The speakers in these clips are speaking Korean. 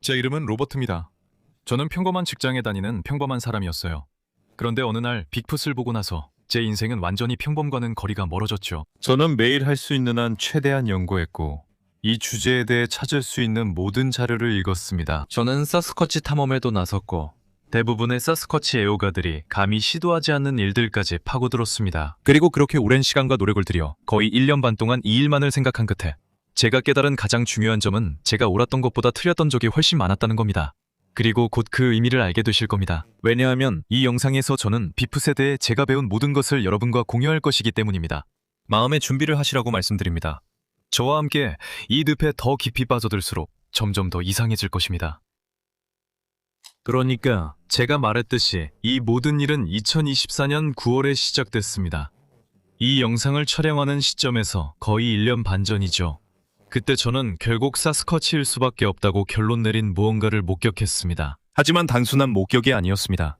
제 이름은 로버트입니다. 저는 평범한 직장에 다니는 평범한 사람이었어요. 그런데 어느 날 빅풋을 보고 나서 제 인생은 완전히 평범과는 거리가 멀어졌죠. 저는 매일 할 수 있는 한 최대한 연구했고 이 주제에 대해 찾을 수 있는 모든 자료를 읽었습니다. 저는 사스쿼치 탐험에도 나섰고 대부분의 사스쿼치 애호가들이 감히 시도하지 않는 일들까지 파고들었습니다. 그리고 그렇게 오랜 시간과 노력을 들여 거의 1년 반 동안 이 일만을 생각한 끝에 제가 깨달은 가장 중요한 점은 제가 옳았던 것보다 틀렸던 적이 훨씬 많았다는 겁니다. 그리고 곧 그 의미를 알게 되실 겁니다. 왜냐하면 이 영상에서 저는 빅풋에 대해 제가 배운 모든 것을 여러분과 공유할 것이기 때문입니다. 마음의 준비를 하시라고 말씀드립니다. 저와 함께 이 늪에 더 깊이 빠져들수록 점점 더 이상해질 것입니다. 그러니까 제가 말했듯이 이 모든 일은 2024년 9월에 시작됐습니다. 이 영상을 촬영하는 시점에서 거의 1년 반 전이죠. 그때 저는 결국 사스쿼치일 수밖에 없다고 결론 내린 무언가를 목격했습니다. 하지만 단순한 목격이 아니었습니다.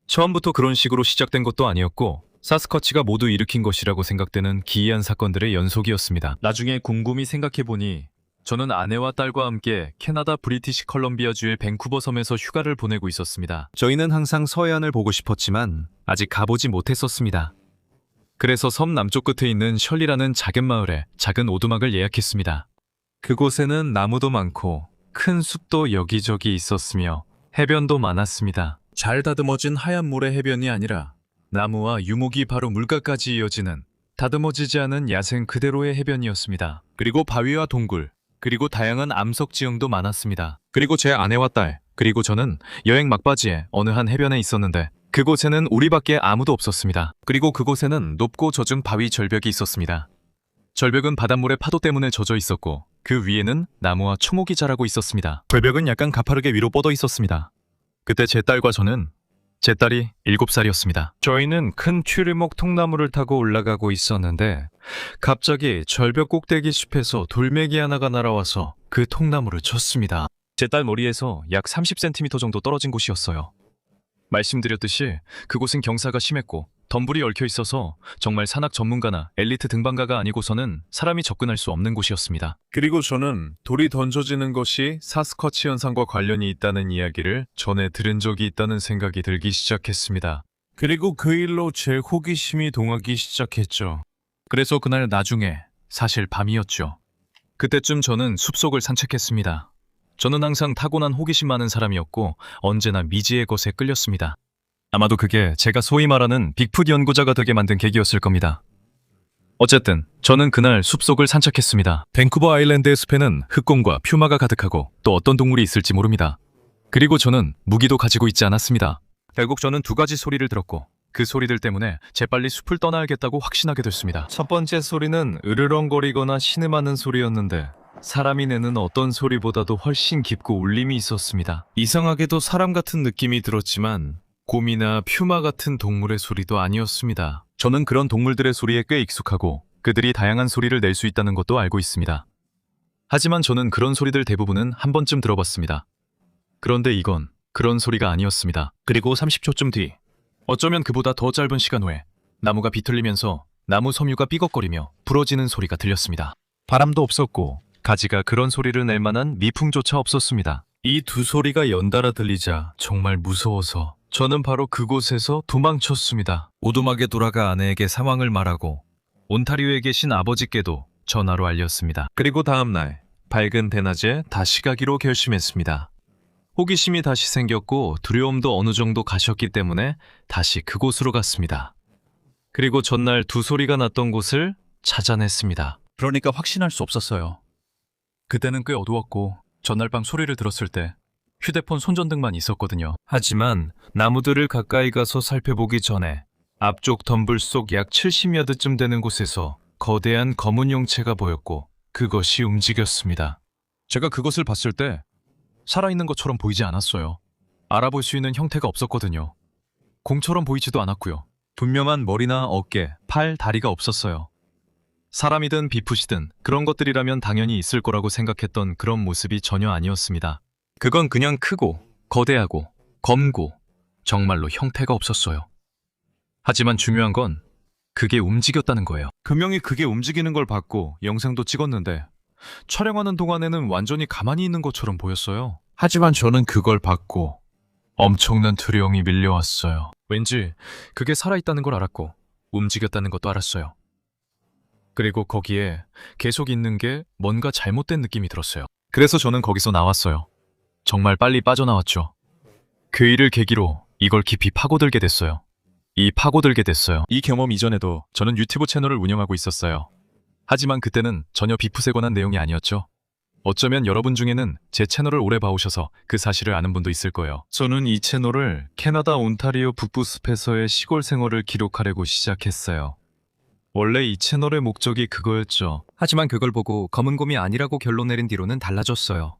처음부터 그런 식으로 시작된 것도 아니었고 사스쿼치가 모두 일으킨 것이라고 생각되는 기이한 사건들의 연속이었습니다. 나중에 곰곰이 생각해보니 저는 아내와 딸과 함께 캐나다 브리티시 컬럼비아주의 밴쿠버 섬에서 휴가를 보내고 있었습니다. 저희는 항상 서해안을 보고 싶었지만 아직 가보지 못했었습니다. 그래서 섬 남쪽 끝에 있는 셜리라는 작은 마을에 작은 오두막을 예약했습니다. 그곳에는 나무도 많고 큰 숲도 여기저기 있었으며 해변도 많았습니다. 잘 다듬어진 하얀 모래 해변이 아니라 나무와 유목이 바로 물가까지 이어지는 다듬어지지 않은 야생 그대로의 해변이었습니다. 그리고 바위와 동굴, 그리고 다양한 암석 지형도 많았습니다. 그리고 제 아내와 딸, 그리고 저는 여행 막바지에 어느 한 해변에 있었는데 그곳에는 우리밖에 아무도 없었습니다. 그리고 그곳에는 높고 젖은 바위 절벽이 있었습니다. 절벽은 바닷물의 파도 때문에 젖어 있었고 그 위에는 나무와 초목이 자라고 있었습니다. 절벽은 약간 가파르게 위로 뻗어 있었습니다. 그때 제 딸과 저는 제 딸이 7살이었습니다. 저희는 큰 추리목 통나무를 타고 올라가고 있었는데 갑자기 절벽 꼭대기 숲에서 돌멩이 하나가 날아와서 그 통나무를 쳤습니다. 제 딸 머리에서 약 30cm 정도 떨어진 곳이었어요. 말씀드렸듯이 그곳은 경사가 심했고 덤불이 얽혀 있어서 정말 산악 전문가나 엘리트 등반가가 아니고서는 사람이 접근할 수 없는 곳이었습니다. 그리고 저는 돌이 던져지는 것이 사스쿼치 현상과 관련이 있다는 이야기를 전에 들은 적이 있다는 생각이 들기 시작했습니다. 그리고 그 일로 제 호기심이 동하기 시작했죠. 그래서 그날 나중에 사실 밤이었죠. 그때쯤 저는 숲속을 산책했습니다. 저는 항상 타고난 호기심 많은 사람이었고 언제나 미지의 것에 끌렸습니다. 아마도 그게 제가 소위 말하는 빅풋 연구자가 되게 만든 계기였을 겁니다. 어쨌든 저는 그날 숲속을 산책했습니다. 밴쿠버 아일랜드의 숲에는 흑곰과 퓨마가 가득하고 또 어떤 동물이 있을지 모릅니다. 그리고 저는 무기도 가지고 있지 않았습니다. 결국 저는 두 가지 소리를 들었고 그 소리들 때문에 재빨리 숲을 떠나야겠다고 확신하게 됐습니다. 첫 번째 소리는 으르렁거리거나 신음하는 소리였는데 사람이 내는 어떤 소리보다도 훨씬 깊고 울림이 있었습니다. 이상하게도 사람 같은 느낌이 들었지만 곰이나 퓨마 같은 동물의 소리도 아니었습니다. 저는 그런 동물들의 소리에 꽤 익숙하고 그들이 다양한 소리를 낼 수 있다는 것도 알고 있습니다. 하지만 저는 그런 소리들 대부분은 한 번쯤 들어봤습니다. 그런데 이건 그런 소리가 아니었습니다. 그리고 30초쯤 뒤, 어쩌면 그보다 더 짧은 시간 후에 나무가 비틀리면서 나무 섬유가 삐걱거리며 부러지는 소리가 들렸습니다. 바람도 없었고 가지가 그런 소리를 낼 만한 미풍조차 없었습니다. 이 두 소리가 연달아 들리자 정말 무서워서 저는 바로 그곳에서 도망쳤습니다. 오두막에 돌아가 아내에게 상황을 말하고 온타리오에 계신 아버지께도 전화로 알렸습니다. 그리고 다음날 밝은 대낮에 다시 가기로 결심했습니다. 호기심이 다시 생겼고 두려움도 어느 정도 가셨기 때문에 다시 그곳으로 갔습니다. 그리고 전날 두 소리가 났던 곳을 찾아냈습니다. 그러니까 확신할 수 없었어요. 그때는 꽤 어두웠고 전날 밤 소리를 들었을 때 휴대폰 손전등만 있었거든요. 하지만 나무들을 가까이 가서 살펴보기 전에 앞쪽 덤불 속 약 70야드쯤 되는 곳에서 거대한 검은 용체가 보였고 그것이 움직였습니다. 제가 그것을 봤을 때 살아있는 것처럼 보이지 않았어요. 알아볼 수 있는 형태가 없었거든요. 공처럼 보이지도 않았고요. 분명한 머리나 어깨, 팔, 다리가 없었어요. 사람이든 빅풋이든 그런 것들이라면 당연히 있을 거라고 생각했던 그런 모습이 전혀 아니었습니다. 그건 그냥 크고 거대하고 검고 정말로 형태가 없었어요. 하지만 중요한 건 그게 움직였다는 거예요. 금명이 그게 움직이는 걸 봤고 영상도 찍었는데 촬영하는 동안에는 완전히 가만히 있는 것처럼 보였어요. 하지만 저는 그걸 받고 엄청난 두려움이 밀려왔어요. 왠지 그게 살아있다는 걸 알았고 움직였다는 것도 알았어요. 그리고 거기에 계속 있는 게 뭔가 잘못된 느낌이 들었어요. 그래서 저는 거기서 나왔어요. 정말 빨리 빠져나왔죠. 그 일을 계기로 이걸 깊이 파고들게 됐어요. 이 경험 이전에도 저는 유튜브 채널을 운영하고 있었어요. 하지만 그때는 전혀 비풋에 관한 내용이 아니었죠. 어쩌면 여러분 중에는 제 채널을 오래 봐오셔서 그 사실을 아는 분도 있을 거예요. 저는 이 채널을 캐나다 온타리오 북부숲에서의 시골 생활을 기록하려고 시작했어요. 원래 이 채널의 목적이 그거였죠. 하지만 그걸 보고 검은 곰이 아니라고 결론 내린 뒤로는 달라졌어요.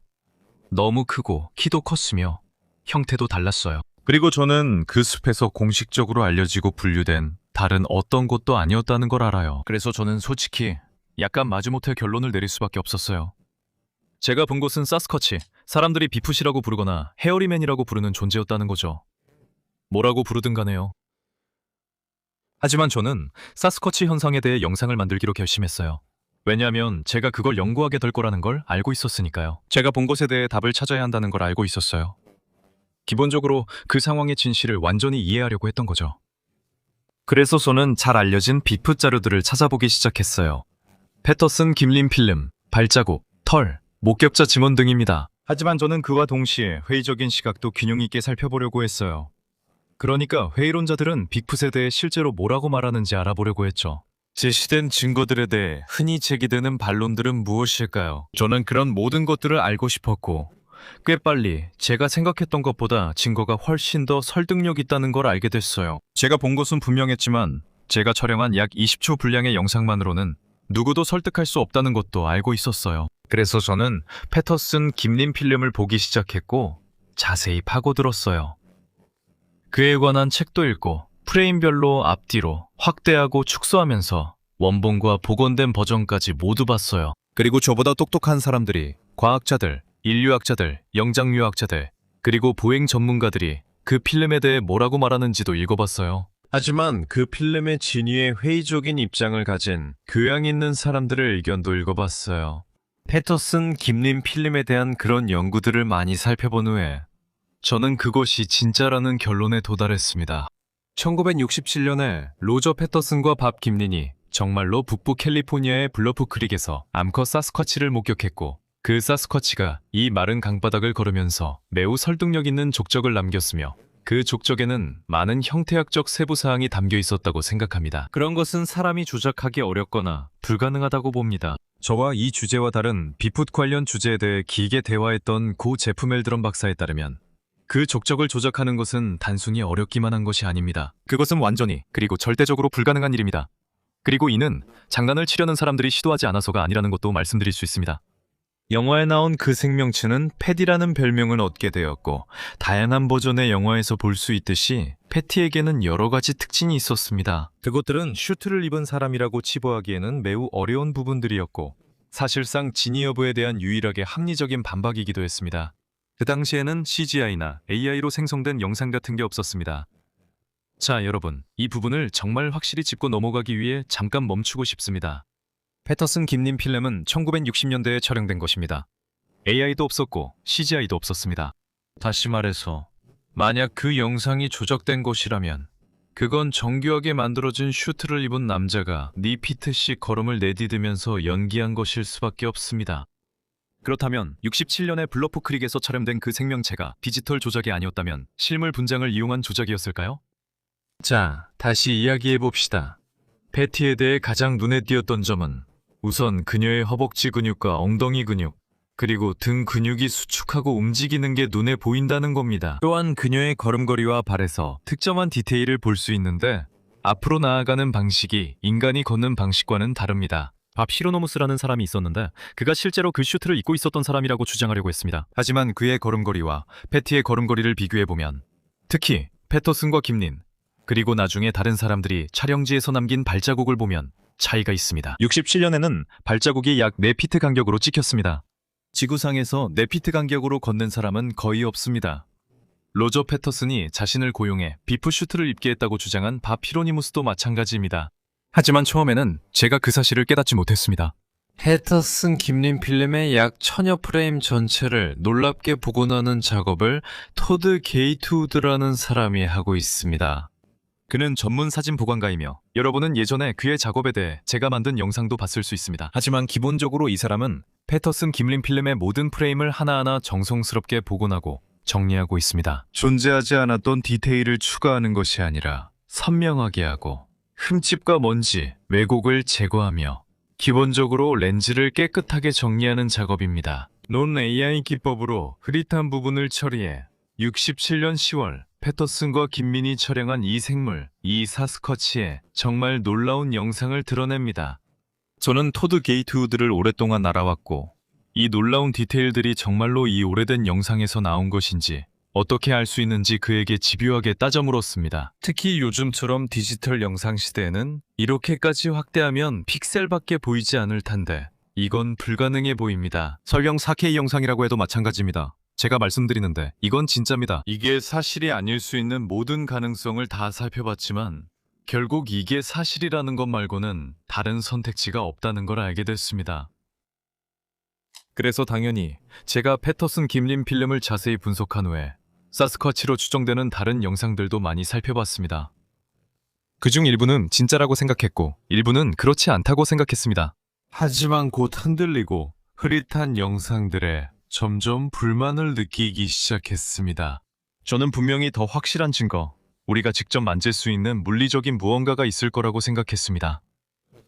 너무 크고 키도 컸으며 형태도 달랐어요. 그리고 저는 그 숲에서 공식적으로 알려지고 분류된 다른 어떤 곳도 아니었다는 걸 알아요. 그래서 저는 솔직히 약간 마지못해 결론을 내릴 수밖에 없었어요. 제가 본 곳은 사스커치, 사람들이 비풋이라고 부르거나 헤어리맨이라고 부르는 존재였다는 거죠. 뭐라고 부르든 간에요. 하지만 저는 사스커치 현상에 대해 영상을 만들기로 결심했어요. 왜냐하면 제가 그걸 연구하게 될 거라는 걸 알고 있었으니까요. 제가 본 것에 대해 답을 찾아야 한다는 걸 알고 있었어요. 기본적으로 그 상황의 진실을 완전히 이해하려고 했던 거죠. 그래서 저는 잘 알려진 비풋 자료들을 찾아보기 시작했어요. 패터슨 김림 필름, 발자국, 털, 목격자 증언 등입니다. 하지만 저는 그와 동시에 회의적인 시각도 균형 있게 살펴보려고 했어요. 그러니까 회의론자들은 빅풋에 대해 실제로 뭐라고 말하는지 알아보려고 했죠. 제시된 증거들에 대해 흔히 제기되는 반론들은 무엇일까요? 저는 그런 모든 것들을 알고 싶었고 꽤 빨리 제가 생각했던 것보다 증거가 훨씬 더 설득력 있다는 걸 알게 됐어요. 제가 본 것은 분명했지만 제가 촬영한 약 20초 분량의 영상만으로는 누구도 설득할 수 없다는 것도 알고 있었어요. 그래서 저는 패터슨 김림 필름을 보기 시작했고 자세히 파고들었어요. 그에 관한 책도 읽고 프레임별로 앞뒤로 확대하고 축소하면서 원본과 복원된 버전까지 모두 봤어요. 그리고 저보다 똑똑한 사람들이, 과학자들, 인류학자들, 영장류학자들, 그리고 보행 전문가들이 그 필름에 대해 뭐라고 말하는지도 읽어봤어요. 하지만 그 필름의 진위에 회의적인 입장을 가진 교양 있는 사람들의 의견도 읽어봤어요. 패터슨 김림 필름에 대한 그런 연구들을 많이 살펴본 후에 저는 그것이 진짜라는 결론에 도달했습니다. 1967년에 로저 패터슨과 밥 김린이 정말로 북부 캘리포니아의 블러프 크릭에서 암컷 사스쿼치를 목격했고 그 사스쿼치가 이 마른 강바닥을 걸으면서 매우 설득력 있는 족적을 남겼으며 그 족적에는 많은 형태학적 세부사항이 담겨 있었다고 생각합니다. 그런 것은 사람이 조작하기 어렵거나 불가능하다고 봅니다. 저와 이 주제와 다른 비풋 관련 주제에 대해 길게 대화했던 고 제프 멜드런 박사에 따르면 그 족적을 조작하는 것은 단순히 어렵기만 한 것이 아닙니다. 그것은 완전히 그리고 절대적으로 불가능한 일입니다. 그리고 이는 장난을 치려는 사람들이 시도하지 않아서가 아니라는 것도 말씀드릴 수 있습니다. 영화에 나온 그 생명체는 패디라는 별명을 얻게 되었고 다양한 버전의 영화에서 볼 수 있듯이 패티에게는 여러 가지 특징이 있었습니다. 그것들은 슈트를 입은 사람이라고 치부하기에는 매우 어려운 부분들이었고 사실상 진위 여부에 대한 유일하게 합리적인 반박이기도 했습니다. 그 당시에는 CGI나 AI로 생성된 영상 같은 게 없었습니다. 자, 여러분, 이 부분을 정말 확실히 짚고 넘어가기 위해 잠깐 멈추고 싶습니다. 패터슨 김림 필름은 1960년대에 촬영된 것입니다. AI도 없었고 CGI도 없었습니다. 다시 말해서 만약 그 영상이 조작된 것이라면 그건 정교하게 만들어진 슈트를 입은 남자가 니피트식 걸음을 내디디면서 연기한 것일 수밖에 없습니다. 그렇다면 67년에 블러프 크릭에서 촬영된 그 생명체가 디지털 조작이 아니었다면 실물 분장을 이용한 조작이었을까요? 자, 다시 이야기해봅시다. 패티에 대해 가장 눈에 띄었던 점은 우선 그녀의 허벅지 근육과 엉덩이 근육, 그리고 등 근육이 수축하고 움직이는 게 눈에 보인다는 겁니다. 또한 그녀의 걸음걸이와 발에서 특정한 디테일을 볼 수 있는데 앞으로 나아가는 방식이 인간이 걷는 방식과는 다릅니다. 밥 히로노무스라는 사람이 있었는데 그가 실제로 그 슈트를 입고 있었던 사람이라고 주장하려고 했습니다. 하지만 그의 걸음걸이와 패티의 걸음걸이를 비교해보면 특히 패터슨과 김린, 그리고 나중에 다른 사람들이 촬영지에서 남긴 발자국을 보면 차이가 있습니다. 67년에는 발자국이 약 4피트 간격으로 찍혔습니다. 지구상에서 4피트 간격으로 걷는 사람은 거의 없습니다. 로저 패터슨이 자신을 고용해 비프 슈트를 입게 했다고 주장한 밥 히로니무스도 마찬가지입니다. 하지만 처음에는 제가 그 사실을 깨닫지 못했습니다. 패터슨 김림 필름의 약 1000여 프레임 전체를 놀랍게 복원하는 작업을 토드 게이트우드라는 사람이 하고 있습니다. 그는 전문 사진 보관가이며 여러분은 예전에 그의 작업에 대해 제가 만든 영상도 봤을 수 있습니다. 하지만 기본적으로 이 사람은 패터슨 김림 필름의 모든 프레임을 하나하나 정성스럽게 복원하고 정리하고 있습니다. 존재하지 않았던 디테일을 추가하는 것이 아니라 선명하게 하고 흠집과 먼지, 왜곡을 제거하며 기본적으로 렌즈를 깨끗하게 정리하는 작업입니다. 논 AI 기법으로 흐릿한 부분을 처리해 67년 10월 패터슨과 김민이 촬영한 이 생물, 이 사스커치의 정말 놀라운 영상을 드러냅니다. 저는 토드 게이트우드를 오랫동안 알아왔고 이 놀라운 디테일들이 정말로 이 오래된 영상에서 나온 것인지 어떻게 알 수 있는지 그에게 집요하게 따져 물었습니다. 특히 요즘처럼 디지털 영상 시대에는 이렇게까지 확대하면 픽셀밖에 보이지 않을 텐데 이건 불가능해 보입니다. 설령 4K 영상이라고 해도 마찬가지입니다. 제가 말씀드리는데 이건 진짜입니다. 이게 사실이 아닐 수 있는 모든 가능성을 다 살펴봤지만 결국 이게 사실이라는 것 말고는 다른 선택지가 없다는 걸 알게 됐습니다. 그래서 당연히 제가 패터슨 김림 필름을 자세히 분석한 후에 사스쿼치로 추정되는 다른 영상들도 많이 살펴봤습니다. 그중 일부는 진짜라고 생각했고 일부는 그렇지 않다고 생각했습니다. 하지만 곧 흔들리고 흐릿한 영상들에 점점 불만을 느끼기 시작했습니다. 저는 분명히 더 확실한 증거, 우리가 직접 만질 수 있는 물리적인 무언가가 있을 거라고 생각했습니다.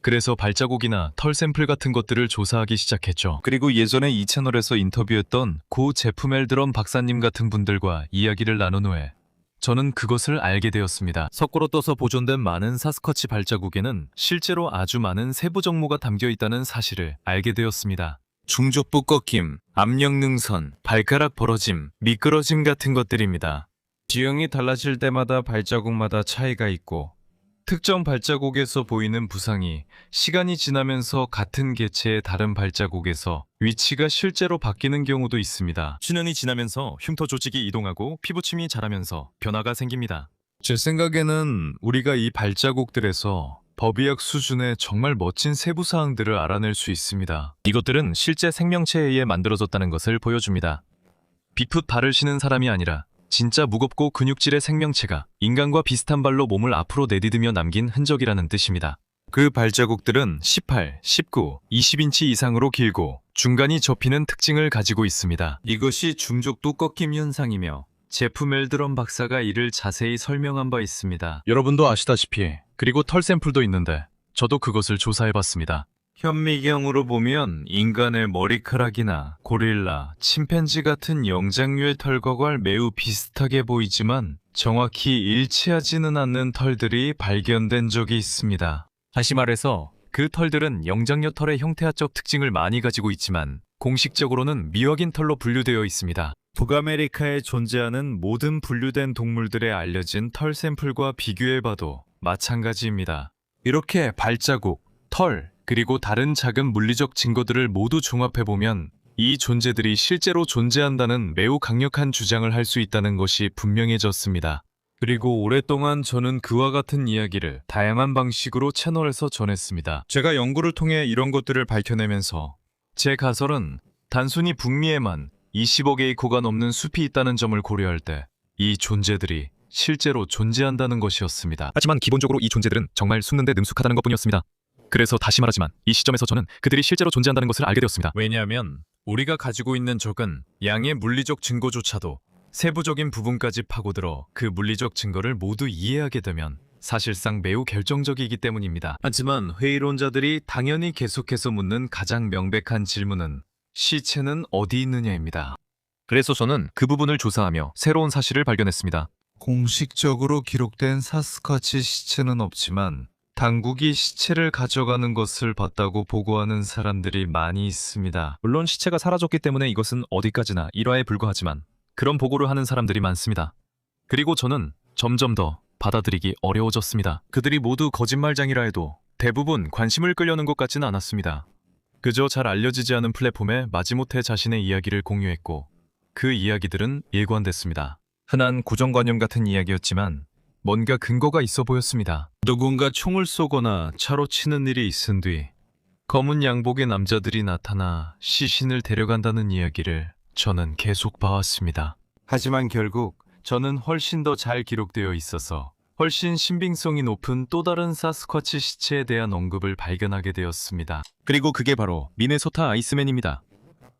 그래서 발자국이나 털 샘플 같은 것들을 조사하기 시작했죠. 그리고 예전에 이 채널에서 인터뷰했던 고 제프 멜드럼 박사님 같은 분들과 이야기를 나눈 후에 저는 그것을 알게 되었습니다. 석고로 떠서 보존된 많은 사스쿼치 발자국에는 실제로 아주 많은 세부 정보가 담겨 있다는 사실을 알게 되었습니다. 중족부 꺾임, 압력 능선, 발가락 벌어짐, 미끄러짐 같은 것들입니다. 지형이 달라질 때마다 발자국마다 차이가 있고 특정 발자국에서 보이는 부상이 시간이 지나면서 같은 개체의 다른 발자국에서 위치가 실제로 바뀌는 경우도 있습니다. 수년이 지나면서 흉터 조직이 이동하고 피부침이 자라면서 변화가 생깁니다. 제 생각에는 우리가 이 발자국들에서 법의학 수준의 정말 멋진 세부 사항들을 알아낼 수 있습니다. 이것들은 실제 생명체에 의해 만들어졌다는 것을 보여줍니다. 빅풋 발을 신은 사람이 아니라 진짜 무겁고 근육질의 생명체가 인간과 비슷한 발로 몸을 앞으로 내디디며 남긴 흔적이라는 뜻입니다. 그 발자국들은 18, 19, 20인치 이상으로 길고 중간이 접히는 특징을 가지고 있습니다. 이것이 중족부 꺾임 현상이며 제프 멜드럼 박사가 이를 자세히 설명한 바 있습니다. 여러분도 아시다시피 그리고 털 샘플도 있는데 저도 그것을 조사해봤습니다. 현미경으로 보면 인간의 머리카락이나 고릴라, 침팬지 같은 영장류의 털과 매우 비슷하게 보이지만 정확히 일치하지는 않는 털들이 발견된 적이 있습니다. 다시 말해서 그 털들은 영장류 털의 형태학적 특징을 많이 가지고 있지만 공식적으로는 미확인 털로 분류되어 있습니다. 북아메리카에 존재하는 모든 분류된 동물들의 알려진 털 샘플과 비교해봐도 마찬가지입니다. 이렇게 발자국, 털, 그리고 다른 작은 물리적 증거들을 모두 종합해보면 이 존재들이 실제로 존재한다는 매우 강력한 주장을 할 수 있다는 것이 분명해졌습니다. 그리고 오랫동안 저는 그와 같은 이야기를 다양한 방식으로 채널에서 전했습니다. 제가 연구를 통해 이런 것들을 밝혀내면서 제 가설은 단순히 북미에만 20억 에이커가 넘는 숲이 있다는 점을 고려할 때 이 존재들이 실제로 존재한다는 것이었습니다. 하지만 기본적으로 이 존재들은 정말 숨는데 능숙하다는 것뿐이었습니다. 그래서 다시 말하지만 이 시점에서 저는 그들이 실제로 존재한다는 것을 알게 되었습니다. 왜냐하면 우리가 가지고 있는 적은 양의 물리적 증거조차도 세부적인 부분까지 파고들어 그 물리적 증거를 모두 이해하게 되면 사실상 매우 결정적이기 때문입니다. 하지만 회의론자들이 당연히 계속해서 묻는 가장 명백한 질문은 시체는 어디 있느냐입니다. 그래서 저는 그 부분을 조사하며 새로운 사실을 발견했습니다. 공식적으로 기록된 사스쿼치 시체는 없지만 당국이 시체를 가져가는 것을 봤다고 보고하는 사람들이 많이 있습니다. 물론 시체가 사라졌기 때문에 이것은 어디까지나 일화에 불과하지만 그런 보고를 하는 사람들이 많습니다. 그리고 저는 점점 더 받아들이기 어려워졌습니다. 그들이 모두 거짓말장이라 해도 대부분 관심을 끌려는 것 같지는 않았습니다. 그저 잘 알려지지 않은 플랫폼에 마지못해 자신의 이야기를 공유했고 그 이야기들은 일관됐습니다. 흔한 고정관념 같은 이야기였지만 뭔가 근거가 있어 보였습니다. 누군가 총을 쏘거나 차로 치는 일이 있은 뒤 검은 양복의 남자들이 나타나 시신을 데려간다는 이야기를 저는 계속 봐왔습니다. 하지만 결국 저는 훨씬 더 잘 기록되어 있어서 훨씬 신빙성이 높은 또 다른 사스쿼치 시체에 대한 언급을 발견하게 되었습니다. 그리고 그게 바로 미네소타 아이스맨입니다.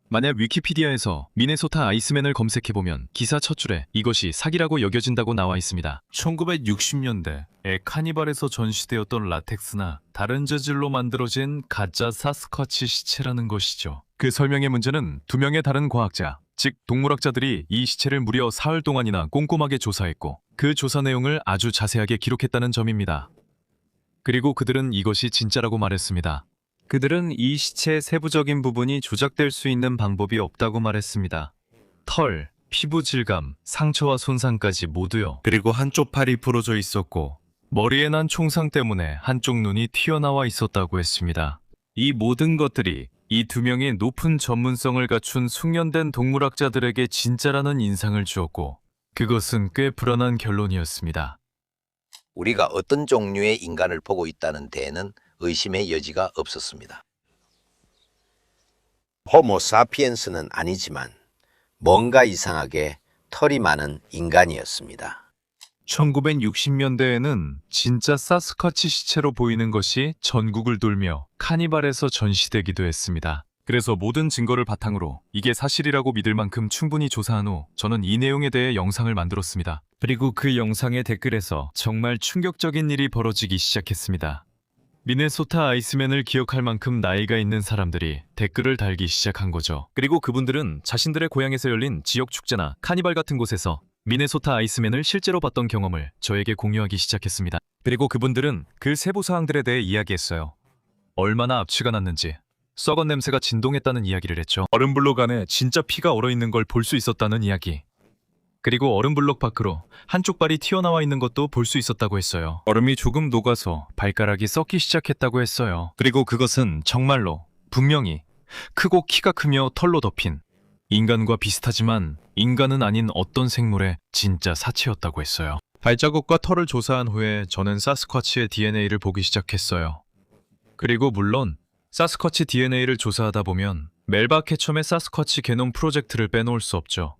만약 위키피디아에서 미네소타 아이스맨을 검색해보면 기사 첫 줄에 이것이 사기라고 여겨진다고 나와 있습니다. 1960년대에 카니발에서 전시되었던 라텍스나 다른 재질로 만들어진 가짜 사스쿼치 시체라는 것이죠. 그 설명의 문제는 두 명의 다른 과학자, 즉 동물학자들이 이 시체를 무려 사흘 동안이나 꼼꼼하게 조사했고 그 조사 내용을 아주 자세하게 기록했다는 점입니다. 그리고 그들은 이것이 진짜라고 말했습니다. 그들은 이 시체의 세부적인 부분이 조작될 수 있는 방법이 없다고 말했습니다. 털, 피부 질감, 상처와 손상까지 모두요. 그리고 한쪽 팔이 부러져 있었고 머리에 난 총상 때문에 한쪽 눈이 튀어나와 있었다고 했습니다. 이 모든 것들이 이 두 명의 높은 전문성을 갖춘 숙련된 동물학자들에게 진짜라는 인상을 주었고 그것은 꽤 불안한 결론이었습니다. 우리가 어떤 종류의 인간을 보고 있다는 데에는 의심의 여지가 없었습니다. 호모 사피엔스는 아니지만 뭔가 이상하게 털이 많은 인간이었습니다. 1960년대에는 진짜 사스쿼치 시체로 보이는 것이 전국을 돌며 카니발에서 전시되기도 했습니다. 그래서 모든 증거를 바탕으로 이게 사실이라고 믿을 만큼 충분히 조사한 후 저는 이 내용에 대해 영상을 만들었습니다. 그리고 그 영상의 댓글에서 정말 충격적인 일이 벌어지기 시작했습니다. 미네소타 아이스맨을 기억할 만큼 나이가 있는 사람들이 댓글을 달기 시작한 거죠. 그리고 그분들은 자신들의 고향에서 열린 지역 축제나 카니발 같은 곳에서 미네소타 아이스맨을 실제로 봤던 경험을 저에게 공유하기 시작했습니다. 그리고 그분들은 그 세부 사항들에 대해 이야기했어요. 얼마나 압취가 났는지, 썩은 냄새가 진동했다는 이야기를 했죠. 얼음블록 안에 진짜 피가 얼어있는 걸 볼 수 있었다는 이야기. 그리고 얼음블록 밖으로 한쪽 발이 튀어나와 있는 것도 볼 수 있었다고 했어요. 얼음이 조금 녹아서 발가락이 썩기 시작했다고 했어요. 그리고 그것은 정말로 분명히 크고 키가 크며 털로 덮인 인간과 비슷하지만 인간은 아닌 어떤 생물의 진짜 사체였다고 했어요. 발자국과 털을 조사한 후에 저는 사스쿼치의 DNA를 보기 시작했어요. 그리고 물론 사스쿼치 DNA를 조사하다 보면 멜바 캐첨의 사스쿼치 게놈 프로젝트를 빼놓을 수 없죠.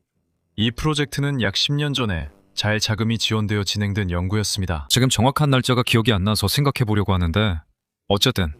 이 프로젝트는 약 10년 전에 잘 자금이 지원되어 진행된 연구였습니다. 지금 정확한 날짜가 기억이 안 나서 생각해 보려고 하는데 어쨌든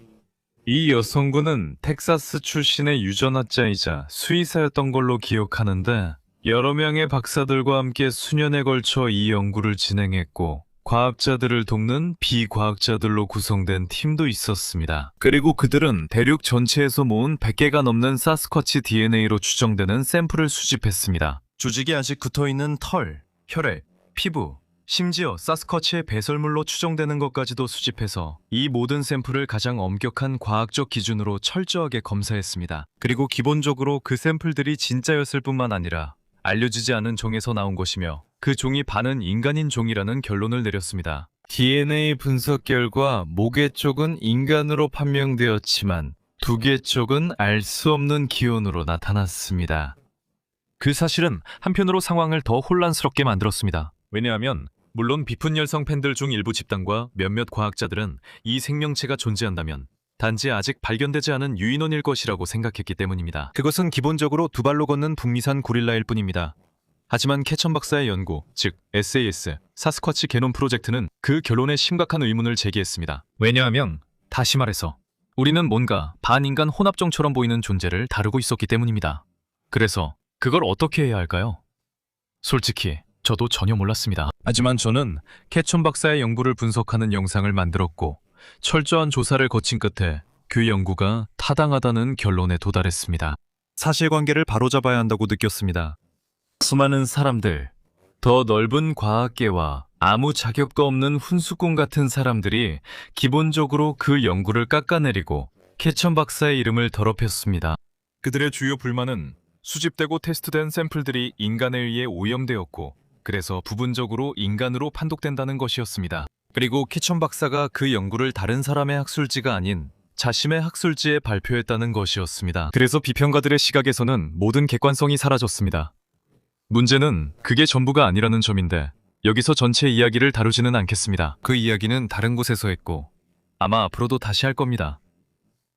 이 여성분은 텍사스 출신의 유전학자이자 수의사였던 걸로 기억하는데 여러 명의 박사들과 함께 수년에 걸쳐 이 연구를 진행했고 과학자들을 돕는 비과학자들로 구성된 팀도 있었습니다. 그리고 그들은 대륙 전체에서 모은 100개가 넘는 사스쿼치 DNA로 추정되는 샘플을 수집했습니다. 조직이 아직 붙어있는 털, 혈액, 피부, 심지어 사스쿼치의 배설물로 추정되는 것까지도 수집해서 이 모든 샘플을 가장 엄격한 과학적 기준으로 철저하게 검사했습니다. 그리고 기본적으로 그 샘플들이 진짜였을 뿐만 아니라 알려지지 않은 종에서 나온 것이며 그 종이 반은 인간인 종이라는 결론을 내렸습니다. DNA 분석 결과 모개 쪽은 인간으로 판명되었지만 두 개 쪽은 알 수 없는 기온으로 나타났습니다. 그 사실은 한편으로 상황을 더 혼란스럽게 만들었습니다. 왜냐하면 물론 비픈 열성 팬들 중 일부 집단과 몇몇 과학자들은 이 생명체가 존재한다면 단지 아직 발견되지 않은 유인원일 것이라고 생각했기 때문입니다. 그것은 기본적으로 두 발로 걷는 북미산 고릴라일 뿐입니다. 하지만 캐천 박사의 연구, 즉 SAS, 사스쿼치 게놈 프로젝트는 그 결론에 심각한 의문을 제기했습니다. 왜냐하면 다시 말해서 우리는 뭔가 반인간 혼합종처럼 보이는 존재를 다루고 있었기 때문입니다. 그래서 그걸 어떻게 해야 할까요? 솔직히 저도 전혀 몰랐습니다. 하지만 저는 캐천 박사의 연구를 분석하는 영상을 만들었고 철저한 조사를 거친 끝에 그 연구가 타당하다는 결론에 도달했습니다. 사실관계를 바로잡아야 한다고 느꼈습니다. 수많은 사람들, 더 넓은 과학계와 아무 자격도 없는 훈수꾼 같은 사람들이 기본적으로 그 연구를 깎아내리고 캐천 박사의 이름을 더럽혔습니다. 그들의 주요 불만은 수집되고 테스트된 샘플들이 인간에 의해 오염되었고 그래서 부분적으로 인간으로 판독된다는 것이었습니다. 그리고 캐천 박사가 그 연구를 다른 사람의 학술지가 아닌 자신의 학술지에 발표했다는 것이었습니다. 그래서 비평가들의 시각에서는 모든 객관성이 사라졌습니다. 문제는 그게 전부가 아니라는 점인데 여기서 전체 이야기를 다루지는 않겠습니다. 그 이야기는 다른 곳에서 했고 아마 앞으로도 다시 할 겁니다.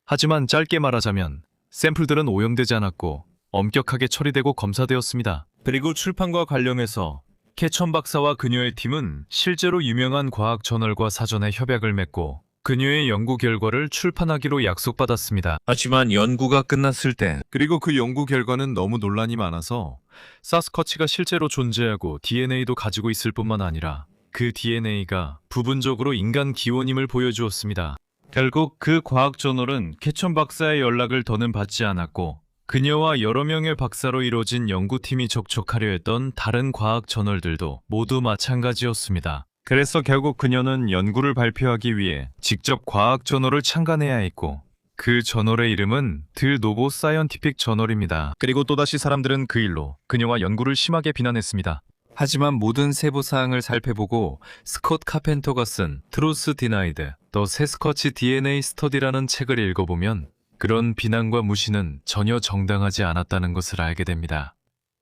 하지만 짧게 말하자면 샘플들은 오염되지 않았고 엄격하게 처리되고 검사되었습니다. 그리고 출판과 관련해서 캐천 박사와 그녀의 팀은 실제로 유명한 과학 저널과 사전에 협약을 맺고 그녀의 연구 결과를 출판하기로 약속받았습니다. 하지만 연구가 끝났을 때 그리고 그 연구 결과는 너무 논란이 많아서 사스쿼치가 실제로 존재하고 DNA도 가지고 있을 뿐만 아니라 그 DNA가 부분적으로 인간 기원임을 보여주었습니다. 결국 그 과학 저널은 캐천 박사의 연락을 더는 받지 않았고 그녀와 여러 명의 박사로 이루어진 연구팀이 접촉하려 했던 다른 과학 저널들도 모두 마찬가지였습니다. 그래서 결국 그녀는 연구를 발표하기 위해 직접 과학 저널을 창간해야 했고 그 저널의 이름은 드 노보 사이언티픽 저널입니다. 그리고 또다시 사람들은 그 일로 그녀와 연구를 심하게 비난했습니다. 하지만 모든 세부 사항을 살펴보고 스콧 카펜터가 쓴 트루스 디나이드 더 세스쿼치 DNA 스터디라는 책을 읽어보면 그런 비난과 무시는 전혀 정당하지 않았다는 것을 알게 됩니다.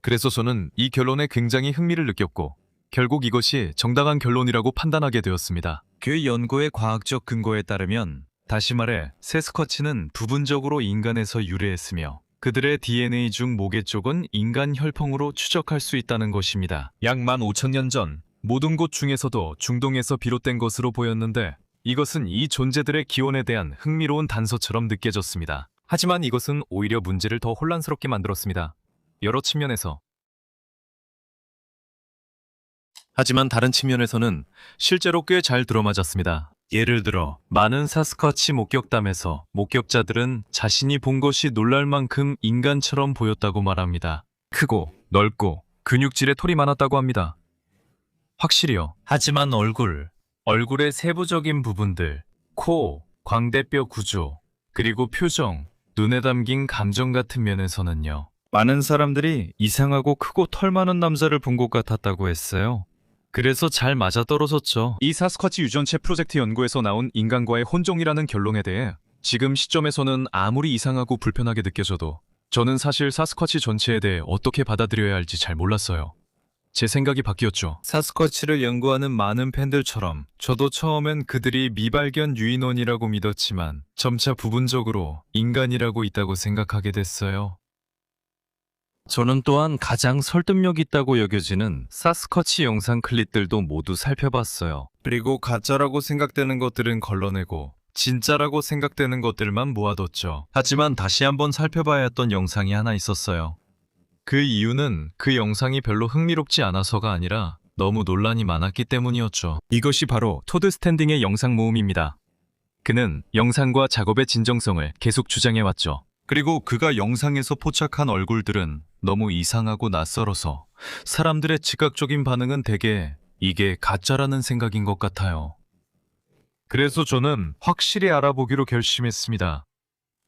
그래서 저는 이 결론에 굉장히 흥미를 느꼈고 결국 이것이 정당한 결론이라고 판단하게 되었습니다. 그 연구의 과학적 근거에 따르면 다시 말해 세스쿼치는 부분적으로 인간에서 유래했으며 그들의 DNA 중 모계 쪽은 인간 혈통으로 추적할 수 있다는 것입니다. 약 15,000년 전 모든 곳 중에서도 중동에서 비롯된 것으로 보였는데 이것은 이 존재들의 기원에 대한 흥미로운 단서처럼 느껴졌습니다. 하지만 이것은 오히려 문제를 더 혼란스럽게 만들었습니다. 여러 측면에서. 하지만 다른 측면에서는 실제로 꽤 잘 들어맞았습니다. 예를 들어 많은 사스쿼치 목격담에서 목격자들은 자신이 본 것이 놀랄 만큼 인간처럼 보였다고 말합니다. 크고 넓고 근육질에 털이 많았다고 합니다. 확실히요. 하지만 얼굴의 세부적인 부분들, 코, 광대뼈 구조, 그리고 표정, 눈에 담긴 감정 같은 면에서는요. 많은 사람들이 이상하고 크고 털 많은 남자를 본 것 같았다고 했어요. 그래서 잘 맞아떨어졌죠. 이 사스쿼치 유전체 프로젝트 연구에서 나온 인간과의 혼종이라는 결론에 대해 지금 시점에서는 아무리 이상하고 불편하게 느껴져도 저는 사실 사스쿼치 전체에 대해 어떻게 받아들여야 할지 잘 몰랐어요. 제 생각이 바뀌었죠. 사스쿼치를 연구하는 많은 팬들처럼 저도 처음엔 그들이 미발견 유인원이라고 믿었지만 점차 부분적으로 인간이라고 있다고 생각하게 됐어요. 저는 또한 가장 설득력 있다고 여겨지는 사스쿼치 영상 클립들도 모두 살펴봤어요. 그리고 가짜라고 생각되는 것들은 걸러내고 진짜라고 생각되는 것들만 모아뒀죠. 하지만 다시 한번 살펴봐야 했던 영상이 하나 있었어요. 그 이유는 그 영상이 별로 흥미롭지 않아서가 아니라 너무 논란이 많았기 때문이었죠. 이것이 바로 토드 스탠딩의 영상 모음입니다. 그는 영상과 작업의 진정성을 계속 주장해왔죠. 그리고 그가 영상에서 포착한 얼굴들은 너무 이상하고 낯설어서 사람들의 즉각적인 반응은 대개 이게 가짜라는 생각인 것 같아요. 그래서 저는 확실히 알아보기로 결심했습니다.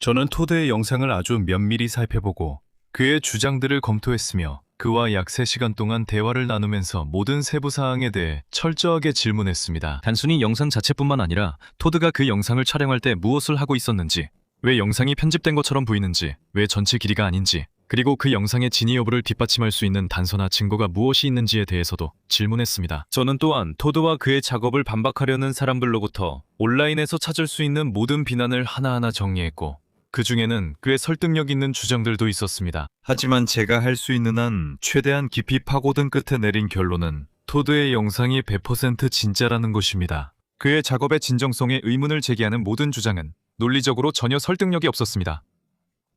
저는 토드의 영상을 아주 면밀히 살펴보고 그의 주장들을 검토했으며 그와 약 3시간 동안 대화를 나누면서 모든 세부 사항에 대해 철저하게 질문했습니다. 단순히 영상 자체뿐만 아니라 토드가 그 영상을 촬영할 때 무엇을 하고 있었는지, 왜 영상이 편집된 것처럼 보이는지, 왜 전체 길이가 아닌지, 그리고 그 영상의 진위 여부를 뒷받침할 수 있는 단서나 증거가 무엇이 있는지에 대해서도 질문했습니다. 저는 또한 토드와 그의 작업을 반박하려는 사람들로부터 온라인에서 찾을 수 있는 모든 비난을 하나하나 정리했고 그 중에는 꽤 설득력 있는 주장들도 있었습니다. 하지만 제가 할 수 있는 한 최대한 깊이 파고든 끝에 내린 결론은 토드의 영상이 100% 진짜라는 것입니다. 그의 작업의 진정성에 의문을 제기하는 모든 주장은 논리적으로 전혀 설득력이 없었습니다.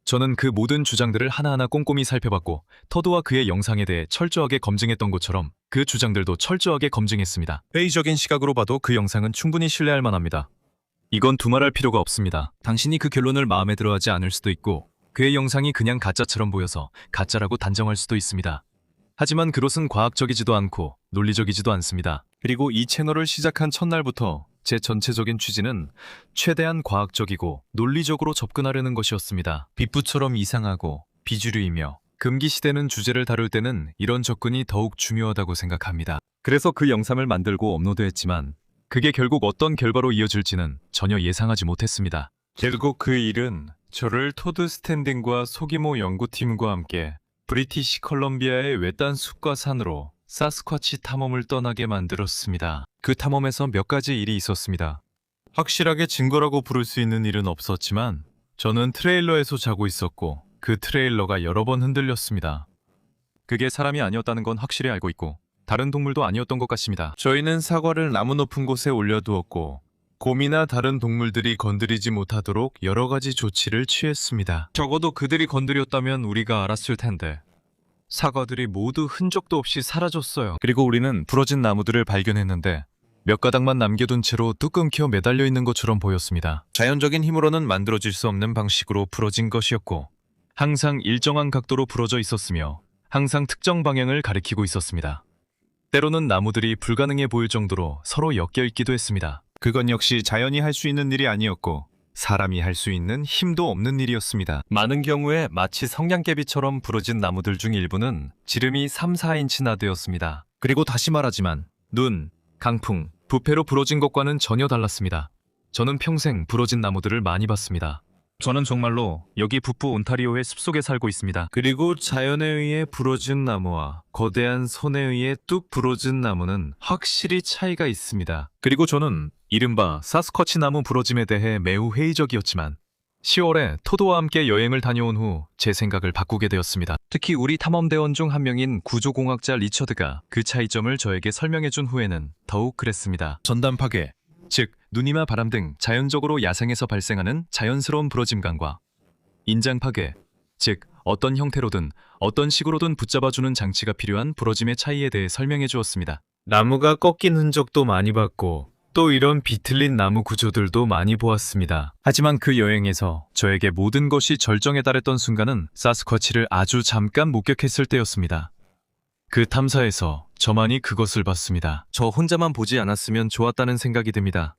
저는 그 모든 주장들을 하나하나 꼼꼼히 살펴봤고 토드와 그의 영상에 대해 철저하게 검증했던 것처럼 그 주장들도 철저하게 검증했습니다. 회의적인 시각으로 봐도 그 영상은 충분히 신뢰할 만합니다. 이건 두말할 필요가 없습니다. 당신이 그 결론을 마음에 들어하지 않을 수도 있고 그의 영상이 그냥 가짜처럼 보여서 가짜라고 단정할 수도 있습니다. 하지만 그것은 과학적이지도 않고 논리적이지도 않습니다. 그리고 이 채널을 시작한 첫날부터 제 전체적인 취지는 최대한 과학적이고 논리적으로 접근하려는 것이었습니다. 빗부처럼 이상하고 비주류이며 금기시되는 주제를 다룰 때는 이런 접근이 더욱 중요하다고 생각합니다. 그래서 그 영상을 만들고 업로드했지만 그게 결국 어떤 결과로 이어질지는 전혀 예상하지 못했습니다. 결국 그 일은 저를 토드 스탠딩과 소규모 연구팀과 함께 브리티시 컬럼비아의 외딴 숲과 산으로 사스쿼치 탐험을 떠나게 만들었습니다. 그 탐험에서 몇 가지 일이 있었습니다. 확실하게 증거라고 부를 수 있는 일은 없었지만 저는 트레일러에서 자고 있었고 그 트레일러가 여러 번 흔들렸습니다. 그게 사람이 아니었다는 건 확실히 알고 있고 다른 동물도 아니었던 것 같습니다. 저희는 사과를 나무 높은 곳에 올려두었고 곰이나 다른 동물들이 건드리지 못하도록 여러 가지 조치를 취했습니다. 적어도 그들이 건드렸다면 우리가 알았을 텐데. 사과들이 모두 흔적도 없이 사라졌어요. 그리고 우리는 부러진 나무들을 발견했는데 몇 가닥만 남겨둔 채로 뚝 끊겨 매달려 있는 것처럼 보였습니다. 자연적인 힘으로는 만들어질 수 없는 방식으로 부러진 것이었고 항상 일정한 각도로 부러져 있었으며 항상 특정 방향을 가리키고 있었습니다. 때로는 나무들이 불가능해 보일 정도로 서로 엮여 있기도 했습니다. 그건 역시 자연이 할 수 있는 일이 아니었고 사람이 할 수 있는 힘도 없는 일이었습니다. 많은 경우에 마치 성냥개비처럼 부러진 나무들 중 일부는 지름이 3, 4인치나 되었습니다. 그리고 다시 말하지만 눈, 강풍, 부패로 부러진 것과는 전혀 달랐습니다. 저는 평생 부러진 나무들을 많이 봤습니다. 저는 정말로 여기 북부 온타리오의 숲속에 살고 있습니다. 그리고 자연에 의해 부러진 나무와 거대한 손에 의해 뚝 부러진 나무는 확실히 차이가 있습니다. 그리고 저는 이른바 사스쿼치 나무 부러짐에 대해 매우 회의적이었지만 10월에 토도와 함께 여행을 다녀온 후 제 생각을 바꾸게 되었습니다. 특히 우리 탐험대원 중 한 명인 구조공학자 리처드가 그 차이점을 저에게 설명해준 후에는 더욱 그랬습니다. 전단 파괴, 즉 눈이나 바람 등 자연적으로 야생에서 발생하는 자연스러운 부러짐감과 인장 파괴, 즉 어떤 형태로든 어떤 식으로든 붙잡아주는 장치가 필요한 부러짐의 차이에 대해 설명해 주었습니다. 나무가 꺾인 흔적도 많이 봤고 또 이런 비틀린 나무 구조들도 많이 보았습니다. 하지만 그 여행에서 저에게 모든 것이 절정에 달했던 순간은 사스쿼치를 아주 잠깐 목격했을 때였습니다. 그 탐사에서 저만이 그것을 봤습니다. 저 혼자만 보지 않았으면 좋았다는 생각이 듭니다.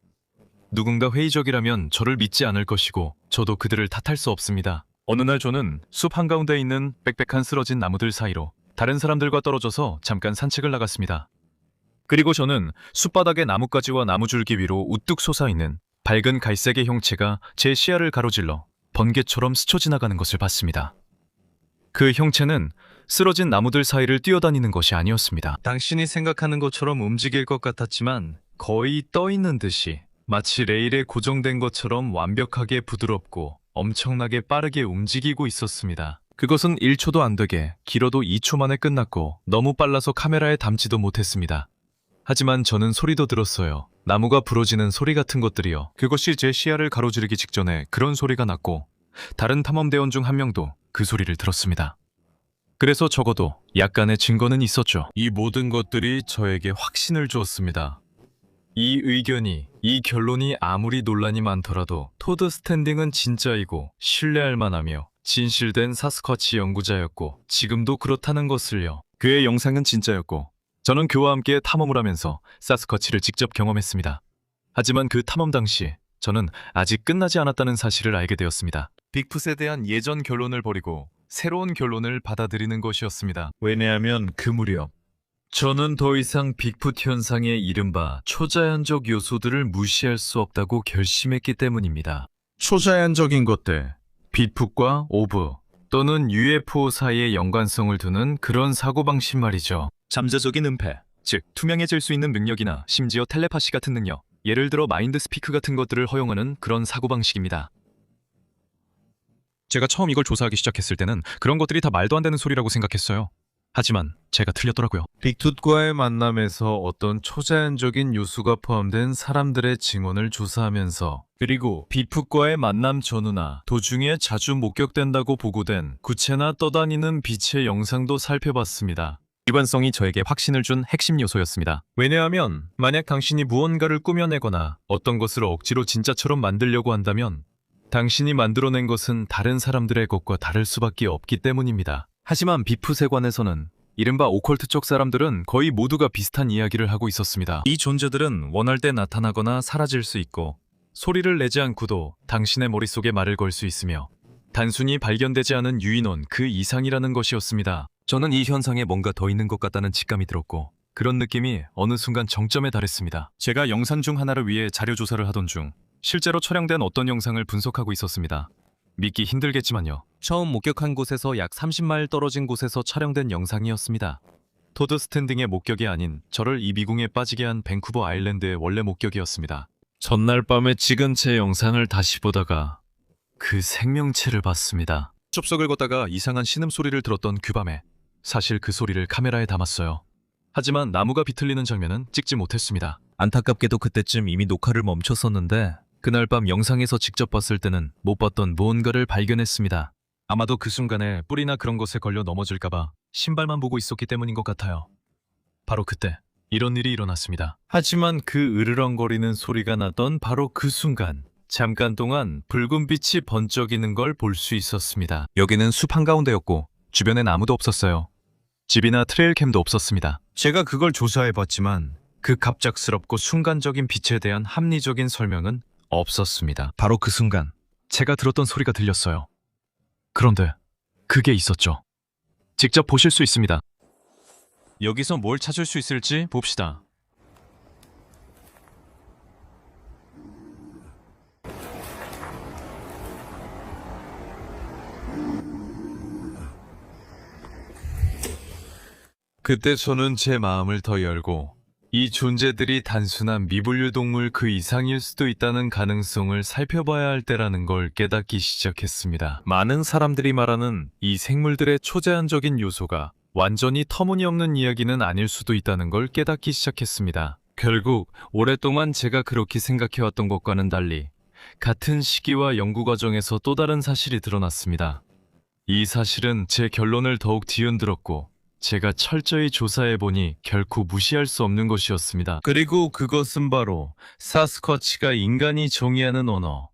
누군가 회의적이라면 저를 믿지 않을 것이고 저도 그들을 탓할 수 없습니다. 어느 날 저는 숲 한가운데 있는 빽빽한 쓰러진 나무들 사이로 다른 사람들과 떨어져서 잠깐 산책을 나갔습니다. 그리고 저는 숲바닥의 나뭇가지와 나무줄기 위로 우뚝 솟아있는 밝은 갈색의 형체가 제 시야를 가로질러 번개처럼 스쳐 지나가는 것을 봤습니다. 그 형체는 쓰러진 나무들 사이를 뛰어다니는 것이 아니었습니다. 당신이 생각하는 것처럼 움직일 것 같았지만 거의 떠 있는 듯이 마치 레일에 고정된 것처럼 완벽하게 부드럽고 엄청나게 빠르게 움직이고 있었습니다. 그것은 1초도 안 되게 길어도 2초 만에 끝났고 너무 빨라서 카메라에 담지도 못했습니다. 하지만 저는 소리도 들었어요. 나무가 부러지는 소리 같은 것들이요. 그것이 제 시야를 가로지르기 직전에 그런 소리가 났고 다른 탐험대원 중 한 명도 그 소리를 들었습니다. 그래서 적어도 약간의 증거는 있었죠. 이 모든 것들이 저에게 확신을 주었습니다. 이 의견이, 이 결론이 아무리 논란이 많더라도 토드 스탠딩은 진짜이고 신뢰할 만하며 진실된 사스쿼치 연구자였고 지금도 그렇다는 것을요. 그의 영상은 진짜였고 저는 그와 함께 탐험을 하면서 사스쿼치를 직접 경험했습니다. 하지만 그 탐험 당시 저는 아직 끝나지 않았다는 사실을 알게 되었습니다. 빅풋에 대한 예전 결론을 버리고 새로운 결론을 받아들이는 것이었습니다. 왜냐하면 그 무렵 저는 더 이상 빅풋 현상의 이른바 초자연적 요소들을 무시할 수 없다고 결심했기 때문입니다. 초자연적인 것들, 빅풋과 오브 또는 UFO 사이에 연관성을 두는 그런 사고방식 말이죠. 잠재적인 은폐, 즉 투명해질 수 있는 능력이나 심지어 텔레파시 같은 능력, 예를 들어 마인드 스피크 같은 것들을 허용하는 그런 사고방식입니다. 제가 처음 이걸 조사하기 시작했을 때는 그런 것들이 다 말도 안 되는 소리라고 생각했어요. 하지만 제가 틀렸더라고요. 빅투트과의 만남에서 어떤 초자연적인 요소가 포함된 사람들의 증언을 조사하면서 그리고 빅풋과의 만남 전후나 도중에 자주 목격된다고 보고된 구체나 떠다니는 빛의 영상도 살펴봤습니다. 일관성이 저에게 확신을 준 핵심 요소였습니다. 왜냐하면 만약 당신이 무언가를 꾸며내거나 어떤 것을 억지로 진짜처럼 만들려고 한다면 당신이 만들어낸 것은 다른 사람들의 것과 다를 수밖에 없기 때문입니다. 하지만 빅풋에 관해서는 이른바 오컬트 쪽 사람들은 거의 모두가 비슷한 이야기를 하고 있었습니다. 이 존재들은 원할 때 나타나거나 사라질 수 있고 소리를 내지 않고도 당신의 머릿속에 말을 걸 수 있으며 단순히 발견되지 않은 유인원 그 이상이라는 것이었습니다. 저는 이 현상에 뭔가 더 있는 것 같다는 직감이 들었고 그런 느낌이 어느 순간 정점에 달했습니다. 제가 영상 중 하나를 위해 자료 조사를 하던 중 실제로 촬영된 어떤 영상을 분석하고 있었습니다. 믿기 힘들겠지만요. 처음 목격한 곳에서 약 30마일 떨어진 곳에서 촬영된 영상이었습니다. 토드 스탠딩의 목격이 아닌 저를 이 미궁에 빠지게 한 밴쿠버 아일랜드의 원래 목격이었습니다. 전날 밤에 찍은 제 영상을 다시 보다가 그 생명체를 봤습니다. 숲속을 걷다가 이상한 신음소리를 들었던 그 밤에 사실 그 소리를 카메라에 담았어요. 하지만 나무가 비틀리는 장면은 찍지 못했습니다. 안타깝게도 그때쯤 이미 녹화를 멈췄었는데 그날 밤 영상에서 직접 봤을 때는 못 봤던 무언가를 발견했습니다. 아마도 그 순간에 뿔이나 그런 것에 걸려 넘어질까봐 신발만 보고 있었기 때문인 것 같아요. 바로 그때 이런 일이 일어났습니다. 하지만 그 으르렁거리는 소리가 나던 바로 그 순간 잠깐 동안 붉은 빛이 번쩍이는 걸 볼 수 있었습니다. 여기는 숲 한가운데였고 주변엔 아무도 없었어요. 집이나 트레일캠도 없었습니다. 제가 그걸 조사해봤지만 그 갑작스럽고 순간적인 빛에 대한 합리적인 설명은 없었습니다. 바로 그 순간 제가 들었던 소리가 들렸어요. 그런데 그게 있었죠. 직접 보실 수 있습니다. 여기서 뭘 찾을 수 있을지 봅시다. 그때 저는 제 마음을 더 열고 이 존재들이 단순한 미분류 동물 그 이상일 수도 있다는 가능성을 살펴봐야 할 때라는 걸 깨닫기 시작했습니다. 많은 사람들이 말하는 이 생물들의 초제한적인 요소가 완전히 터무니없는 이야기는 아닐 수도 있다는 걸 깨닫기 시작했습니다. 결국 오랫동안 제가 그렇게 생각해왔던 것과는 달리 같은 시기와 연구 과정에서 또 다른 사실이 드러났습니다. 이 사실은 제 결론을 더욱 뒤흔들었고 제가 철저히 조사해보니 결코 무시할 수 없는 것이었습니다. 그리고 그것은 바로 사스쿼치가 인간이 정의하는 언어,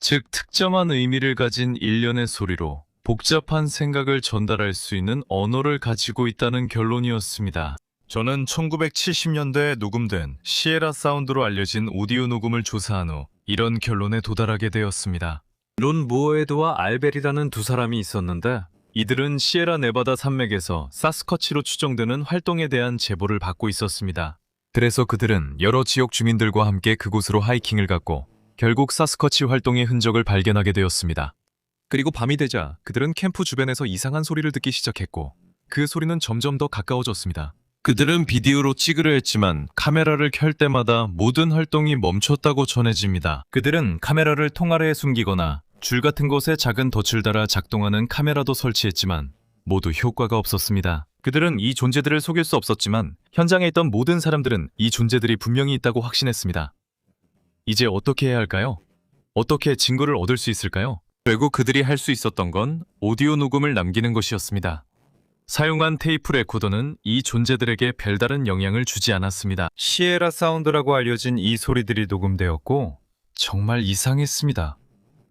즉 특정한 의미를 가진 일련의 소리로 복잡한 생각을 전달할 수 있는 언어를 가지고 있다는 결론이었습니다. 저는 1970년대에 녹음된 시에라 사운드로 알려진 오디오 녹음을 조사한 후 이런 결론에 도달하게 되었습니다. 론 무어헤드와 알벨이라는 두 사람이 있었는데 이들은 시에라 네바다 산맥에서 사스쿼치로 추정되는 활동에 대한 제보를 받고 있었습니다. 그래서 그들은 여러 지역 주민들과 함께 그곳으로 하이킹을 갔고 결국 사스쿼치 활동의 흔적을 발견하게 되었습니다. 그리고 밤이 되자 그들은 캠프 주변에서 이상한 소리를 듣기 시작했고 그 소리는 점점 더 가까워졌습니다. 그들은 비디오로 찍으려 했지만 카메라를 켤 때마다 모든 활동이 멈췄다고 전해집니다. 그들은 카메라를 통 아래에 숨기거나 줄 같은 곳에 작은 덫을 달아 작동하는 카메라도 설치했지만 모두 효과가 없었습니다. 그들은 이 존재들을 속일 수 없었지만 현장에 있던 모든 사람들은 이 존재들이 분명히 있다고 확신했습니다. 이제 어떻게 해야 할까요? 어떻게 증거를 얻을 수 있을까요? 결국 그들이 할 수 있었던 건 오디오 녹음을 남기는 것이었습니다. 사용한 테이프 레코더는 이 존재들에게 별다른 영향을 주지 않았습니다. 시에라 사운드라고 알려진 이 소리들이 녹음되었고 정말 이상했습니다.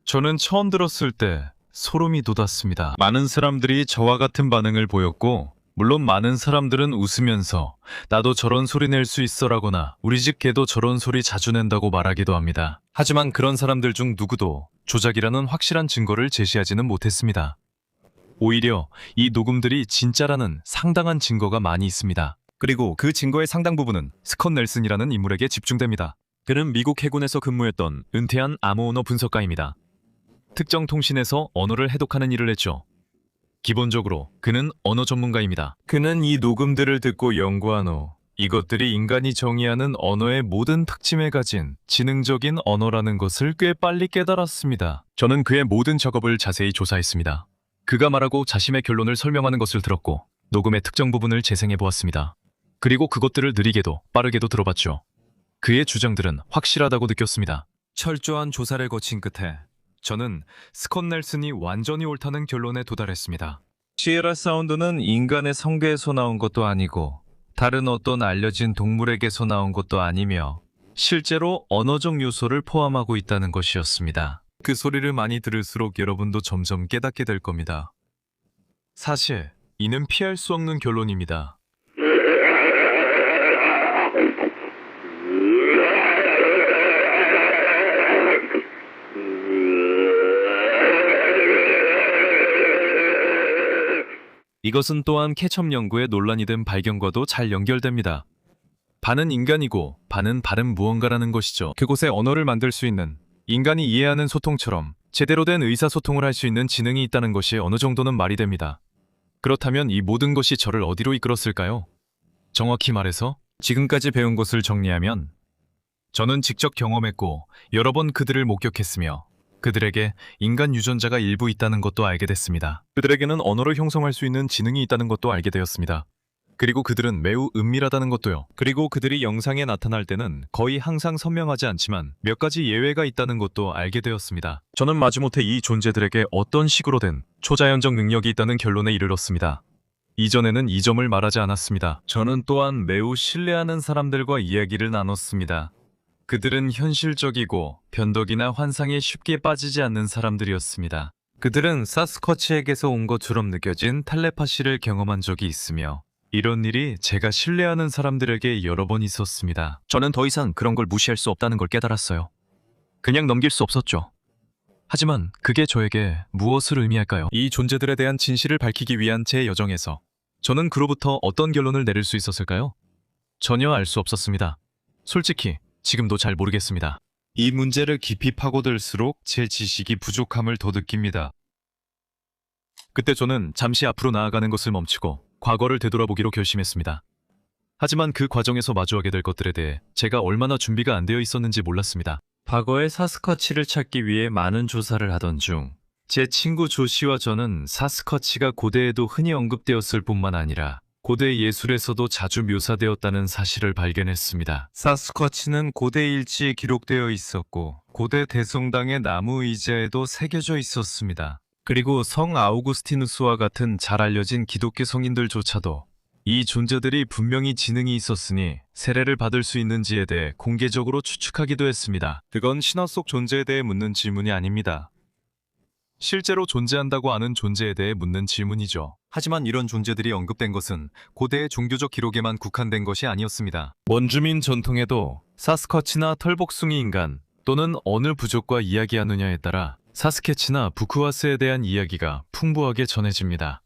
저는 처음 들었을 때 소름이 돋았습니다. 많은 사람들이 저와 같은 반응을 보였고 물론 많은 사람들은 웃으면서 나도 저런 소리 낼 수 있어라거나 우리 집 개도 저런 소리 자주 낸다고 말하기도 합니다. 하지만 그런 사람들 중 누구도 조작이라는 확실한 증거를 제시하지는 못했습니다. 오히려 이 녹음들이 진짜라는 상당한 증거가 많이 있습니다. 그리고 그 증거의 상당 부분은 스콧 넬슨이라는 인물에게 집중됩니다. 그는 미국 해군에서 근무했던 은퇴한 암호 언어 분석가입니다. 특정 통신에서 언어를 해독하는 일을 했죠. 기본적으로 그는 언어 전문가입니다. 그는 이 녹음들을 듣고 연구한 후 이것들이 인간이 정의하는 언어의 모든 특징을 가진 지능적인 언어라는 것을 꽤 빨리 깨달았습니다. 저는 그의 모든 작업을 자세히 조사했습니다. 그가 말하고 자신의 결론을 설명하는 것을 들었고 녹음의 특정 부분을 재생해 보았습니다. 그리고 그것들을 느리게도 빠르게도 들어봤죠. 그의 주장들은 확실하다고 느꼈습니다. 철저한 조사를 거친 끝에 저는 스콧 넬슨이 완전히 옳다는 결론에 도달했습니다. 시에라 사운드는 인간의 성계에서 나온 것도 아니고 다른 어떤 알려진 동물에게서 나온 것도 아니며 실제로 언어적 요소를 포함하고 있다는 것이었습니다. 그 소리를 많이 들을수록 여러분도 점점 깨닫게 될 겁니다. 사실 이는 피할 수 없는 결론입니다. 이것은 또한 케첩 연구의 논란이 된 발견과도 잘 연결됩니다. 반은 인간이고 반은 다른 무언가라는 것이죠. 그곳에 언어를 만들 수 있는 인간이 이해하는 소통처럼 제대로 된 의사소통을 할 수 있는 지능이 있다는 것이 어느 정도는 말이 됩니다. 그렇다면 이 모든 것이 저를 어디로 이끌었을까요? 정확히 말해서 지금까지 배운 것을 정리하면 저는 직접 경험했고 여러 번 그들을 목격했으며 그들에게 인간 유전자가 일부 있다는 것도 알게 됐습니다. 그들에게는 언어를 형성할 수 있는 지능이 있다는 것도 알게 되었습니다. 그리고 그들은 매우 은밀하다는 것도요. 그리고 그들이 영상에 나타날 때는 거의 항상 선명하지 않지만 몇 가지 예외가 있다는 것도 알게 되었습니다. 저는 마지못해 이 존재들에게 어떤 식으로 된 초자연적 능력이 있다는 결론에 이르렀습니다. 이전에는 이 점을 말하지 않았습니다. 저는 또한 매우 신뢰하는 사람들과 이야기를 나눴습니다. 그들은 현실적이고 변덕이나 환상에 쉽게 빠지지 않는 사람들이었습니다. 그들은 사스쿼치에게서 온 것처럼 느껴진 텔레파시를 경험한 적이 있으며 이런 일이 제가 신뢰하는 사람들에게 여러 번 있었습니다. 저는 더 이상 그런 걸 무시할 수 없다는 걸 깨달았어요. 그냥 넘길 수 없었죠. 하지만 그게 저에게 무엇을 의미할까요? 이 존재들에 대한 진실을 밝히기 위한 제 여정에서 저는 그로부터 어떤 결론을 내릴 수 있었을까요? 전혀 알 수 없었습니다. 솔직히 지금도 잘 모르겠습니다. 이 문제를 깊이 파고들수록 제 지식이 부족함을 더 느낍니다. 그때 저는 잠시 앞으로 나아가는 것을 멈추고 과거를 되돌아보기로 결심했습니다. 하지만 그 과정에서 마주하게 될 것들에 대해 제가 얼마나 준비가 안 되어 있었는지 몰랐습니다. 과거의 사스쿼치를 찾기 위해 많은 조사를 하던 중, 제 친구 조시와 저는 사스쿼치가 고대에도 흔히 언급되었을 뿐만 아니라 고대 예술에서도 자주 묘사되었다는 사실을 발견했습니다. 사스쿼치는 고대 일지에 기록되어 있었고 고대 대성당의 나무 의자에도 새겨져 있었습니다. 그리고 성 아우구스티누스와 같은 잘 알려진 기독교 성인들조차도 이 존재들이 분명히 지능이 있었으니 세례를 받을 수 있는지에 대해 공개적으로 추측하기도 했습니다. 그건 신화 속 존재에 대해 묻는 질문이 아닙니다. 실제로 존재한다고 아는 존재에 대해 묻는 질문이죠. 하지만 이런 존재들이 언급된 것은 고대의 종교적 기록에만 국한된 것이 아니었습니다. 원주민 전통에도 사스쿼치나 털복숭이 인간 또는 어느 부족과 이야기하느냐에 따라 사스케치나 부크와스에 대한 이야기가 풍부하게 전해집니다.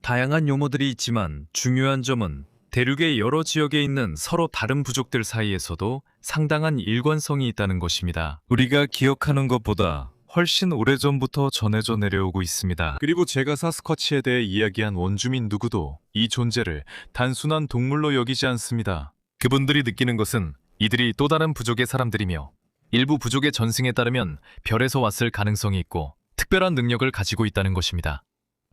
다양한 용어들이 있지만 중요한 점은 대륙의 여러 지역에 있는 서로 다른 부족들 사이에서도 상당한 일관성이 있다는 것입니다. 우리가 기억하는 것보다 훨씬 오래전부터 전해져 내려오고 있습니다. 그리고 제가 사스쿼치에 대해 이야기한 원주민 누구도 이 존재를 단순한 동물로 여기지 않습니다. 그분들이 느끼는 것은 이들이 또 다른 부족의 사람들이며 일부 부족의 전승에 따르면 별에서 왔을 가능성이 있고 특별한 능력을 가지고 있다는 것입니다.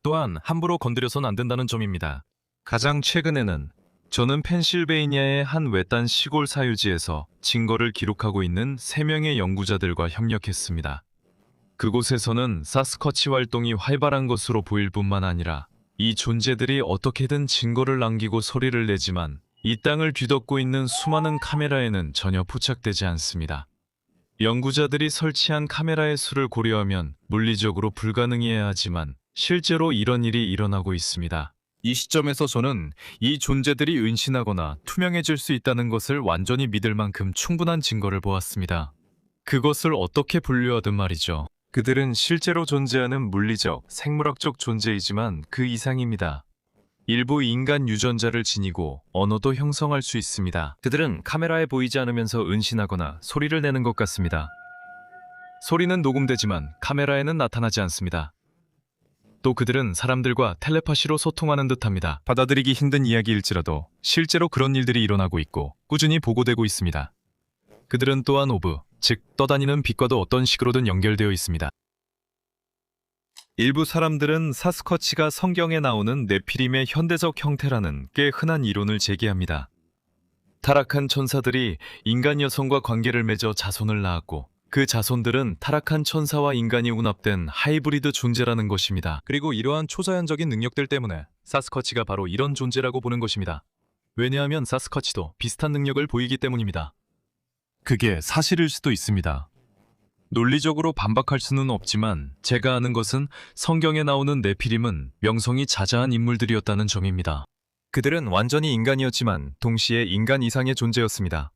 또한 함부로 건드려선 안 된다는 점입니다. 가장 최근에는 저는 펜실베이니아의 한 외딴 시골 사유지에서 증거를 기록하고 있는 3명의 연구자들과 협력했습니다. 그곳에서는 사스쿼치 활동이 활발한 것으로 보일 뿐만 아니라 이 존재들이 어떻게든 증거를 남기고 소리를 내지만 이 땅을 뒤덮고 있는 수많은 카메라에는 전혀 포착되지 않습니다. 연구자들이 설치한 카메라의 수를 고려하면 물리적으로 불가능해야 하지만 실제로 이런 일이 일어나고 있습니다. 이 시점에서 저는 이 존재들이 은신하거나 투명해질 수 있다는 것을 완전히 믿을 만큼 충분한 증거를 보았습니다. 그것을 어떻게 분류하든 말이죠. 그들은 실제로 존재하는 물리적, 생물학적 존재이지만 그 이상입니다. 일부 인간 유전자를 지니고 언어도 형성할 수 있습니다. 그들은 카메라에 보이지 않으면서 은신하거나 소리를 내는 것 같습니다. 소리는 녹음되지만 카메라에는 나타나지 않습니다. 또 그들은 사람들과 텔레파시로 소통하는 듯합니다. 받아들이기 힘든 이야기일지라도 실제로 그런 일들이 일어나고 있고 꾸준히 보고되고 있습니다. 그들은 또한 오브, 즉 떠다니는 빛과도 어떤 식으로든 연결되어 있습니다. 일부 사람들은 사스쿼치가 성경에 나오는 네피림의 현대적 형태라는 꽤 흔한 이론을 제기합니다. 타락한 천사들이 인간 여성과 관계를 맺어 자손을 낳았고 그 자손들은 타락한 천사와 인간이 혼합된 하이브리드 존재라는 것입니다. 그리고 이러한 초자연적인 능력들 때문에 사스쿼치가 바로 이런 존재라고 보는 것입니다. 왜냐하면 사스쿼치도 비슷한 능력을 보이기 때문입니다. 그게 사실일 수도 있습니다. 논리적으로 반박할 수는 없지만 제가 아는 것은 성경에 나오는 네피림은 명성이 자자한 인물들이었다는 점입니다. 그들은 완전히 인간이었지만 동시에 인간 이상의 존재였습니다.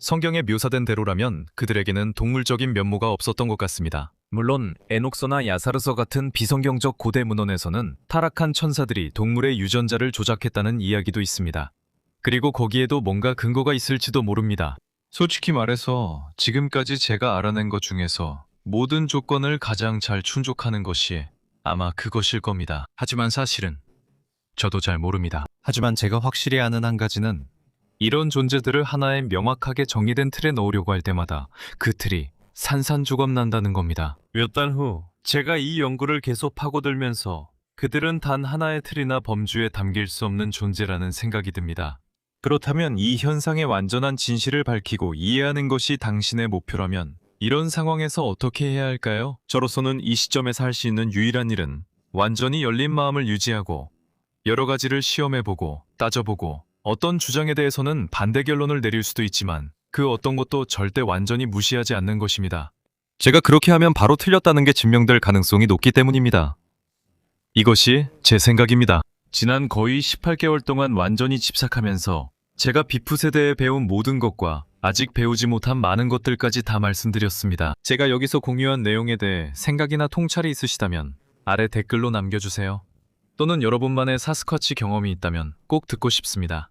성경에 묘사된 대로라면 그들에게는 동물적인 면모가 없었던 것 같습니다. 물론 에녹서나 야사르서 같은 비성경적 고대 문헌에서는 타락한 천사들이 동물의 유전자를 조작했다는 이야기도 있습니다. 그리고 거기에도 뭔가 근거가 있을지도 모릅니다. 솔직히 말해서 지금까지 제가 알아낸 것 중에서 모든 조건을 가장 잘 충족하는 것이 아마 그것일 겁니다. 하지만 사실은 저도 잘 모릅니다. 하지만 제가 확실히 아는 한 가지는 이런 존재들을 하나의 명확하게 정의된 틀에 넣으려고 할 때마다 그 틀이 산산조각 난다는 겁니다. 몇 달 후 제가 이 연구를 계속 파고들면서 그들은 단 하나의 틀이나 범주에 담길 수 없는 존재라는 생각이 듭니다. 그렇다면 이 현상의 완전한 진실을 밝히고 이해하는 것이 당신의 목표라면 이런 상황에서 어떻게 해야 할까요? 저로서는 이 시점에서 할 수 있는 유일한 일은 완전히 열린 마음을 유지하고 여러 가지를 시험해보고 따져보고 어떤 주장에 대해서는 반대 결론을 내릴 수도 있지만 그 어떤 것도 절대 완전히 무시하지 않는 것입니다. 제가 그렇게 하면 바로 틀렸다는 게 증명될 가능성이 높기 때문입니다. 이것이 제 생각입니다. 지난 거의 18개월 동안 완전히 집착하면서 제가 비풋에 대해 배운 모든 것과 아직 배우지 못한 많은 것들까지 다 말씀드렸습니다. 제가 여기서 공유한 내용에 대해 생각이나 통찰이 있으시다면 아래 댓글로 남겨주세요. 또는 여러분만의 사스쿼치 경험이 있다면 꼭 듣고 싶습니다.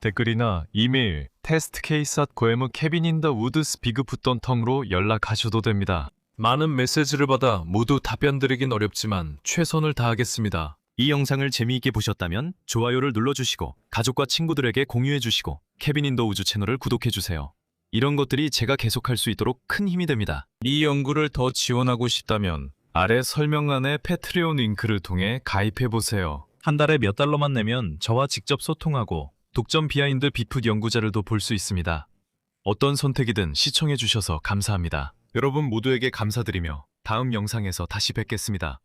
댓글이나 이메일 testcase@goem cabin in the woods 비그풋던 텅으로 연락하셔도 됩니다. 많은 메시지를 받아 모두 답변 드리긴 어렵지만 최선을 다하겠습니다. 이 영상을 재미있게 보셨다면 좋아요를 눌러주시고 가족과 친구들에게 공유해주시고 케빈 인 더 우주 채널을 구독해주세요. 이런 것들이 제가 계속할 수 있도록 큰 힘이 됩니다. 이 연구를 더 지원하고 싶다면 아래 설명란의 패트리온 링크를 통해 가입해보세요. 한 달에 몇 달러만 내면 저와 직접 소통하고 독점 비하인드 비풋 연구자료도 볼 수 있습니다. 어떤 선택이든 시청해주셔서 감사합니다. 여러분 모두에게 감사드리며 다음 영상에서 다시 뵙겠습니다.